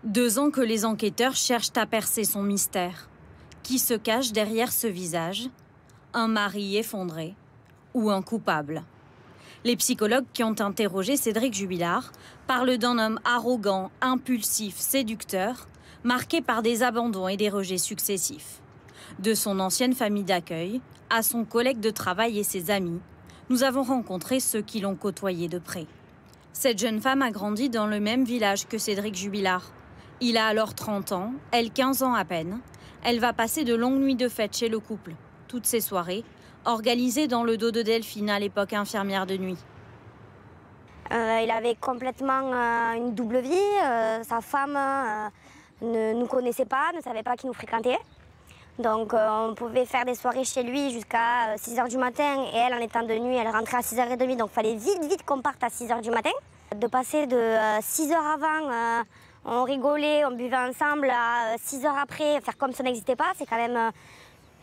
2 ans que les enquêteurs cherchent à percer son mystère. Qui se cache derrière ce visage? Un mari effondré ou un coupable? Les psychologues qui ont interrogé Cédric Jubilard parlent d'un homme arrogant, impulsif, séducteur, marqué par des abandons et des rejets successifs. De son ancienne famille d'accueil à son collègue de travail et ses amis, nous avons rencontré ceux qui l'ont côtoyé de près. Cette jeune femme a grandi dans le même village que Cédric Jubilard. Il a alors 30 ans, elle 15 ans à peine. Elle va passer de longues nuits de fête chez le couple. Toutes ces soirées, organisées dans le dos de Delphine, à l'époque infirmière de nuit. Il avait complètement une double vie. Sa femme ne nous connaissait pas, ne savait pas qui nous fréquentait. Donc on pouvait faire des soirées chez lui jusqu'à 6 h du matin. Et elle, en étant de nuit, elle rentrait à 6 h 30. Donc il fallait vite qu'on parte à 6 h du matin. De passer de 6 h avant, on rigolait, on buvait ensemble, à 6 h après, faire comme ça n'existait pas, c'est quand même...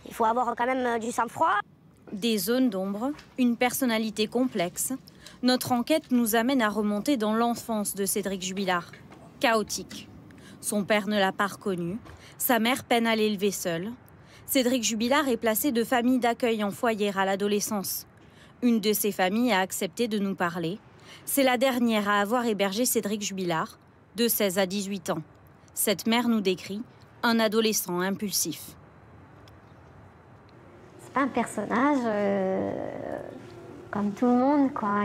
il faut avoir quand même du sang-froid. Des zones d'ombre, une personnalité complexe. Notre enquête nous amène à remonter dans l'enfance de Cédric Jubilard. Chaotique. Son père ne l'a pas reconnu, sa mère peine à l'élever seule. Cédric Jubilard est placé de famille d'accueil en foyer à l'adolescence. Une de ces familles a accepté de nous parler. C'est la dernière à avoir hébergé Cédric Jubilard, de 16 à 18 ans. Cette mère nous décrit un adolescent impulsif. C'est pas un personnage comme tout le monde, quoi.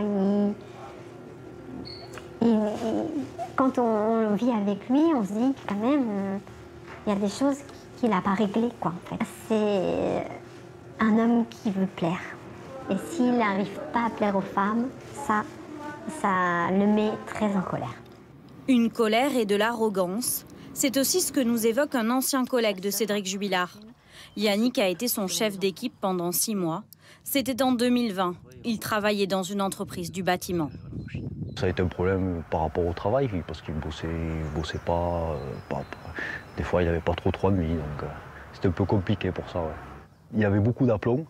Quand on vit avec lui, on se dit quand même, il y a des choses qu'il n'a pas réglées, quoi, en fait. C'est un homme qui veut plaire. Et s'il n'arrive pas à plaire aux femmes, ça le met très en colère. Une colère et de l'arrogance, c'est aussi ce que nous évoque un ancien collègue de Cédric Jubilard. Yannick a été son chef d'équipe pendant 6 mois. C'était en 2020. Il travaillait dans une entreprise du bâtiment. Ça a été un problème par rapport au travail, parce qu'il bossait pas, des fois il n'avait pas trop de nuit, donc c'était un peu compliqué pour ça. Ouais. Il avait beaucoup d'aplomb,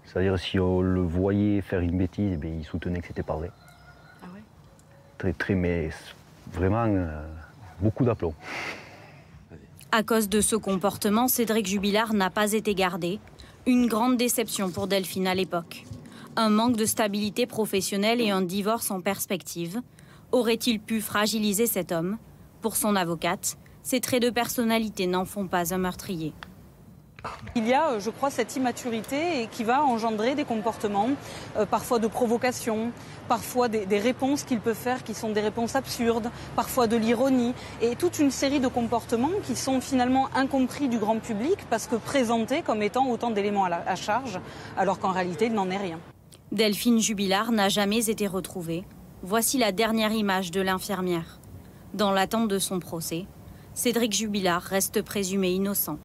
c'est-à-dire si on le voyait faire une bêtise, eh bien, il soutenait que c'était pas vrai. Ah ouais? Mais vraiment beaucoup d'aplomb. À cause de ce comportement, Cédric Jubilard n'a pas été gardé. Une grande déception pour Delphine à l'époque. Un manque de stabilité professionnelle et un divorce en perspective. Aurait-il pu fragiliser cet homme? Pour son avocate, ses traits de personnalité n'en font pas un meurtrier. Il y a, je crois, cette immaturité qui va engendrer des comportements, parfois de provocation, parfois des réponses qu'il peut faire qui sont des réponses absurdes, parfois de l'ironie, et toute une série de comportements qui sont finalement incompris du grand public parce que présentés comme étant autant d'éléments à charge, alors qu'en réalité, il n'en est rien. Delphine Jubilard n'a jamais été retrouvée. Voici la dernière image de l'infirmière. Dans l'attente de son procès, Cédric Jubilard reste présumé innocent.